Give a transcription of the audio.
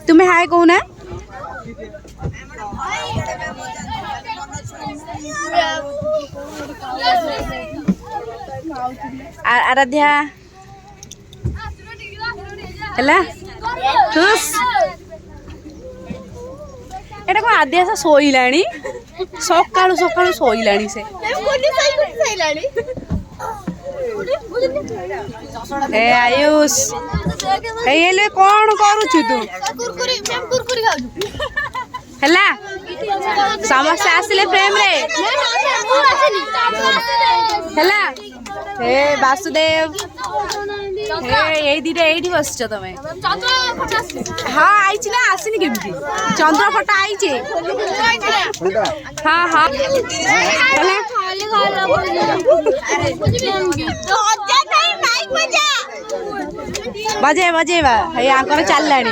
तुम्हें हाय कहू ना आराध्या है खुश एटा को आद्या शोला सका सका शोला से ए आयुष ये कौन करुचु तू है समस्त आसिले फ्रेम रे है हे वासुदेव हे दीटा ये बस तुम हाँ आई ना आसनी केमती चंद्र फटा आई हाँ हाँ बजे बजेबा चलला है।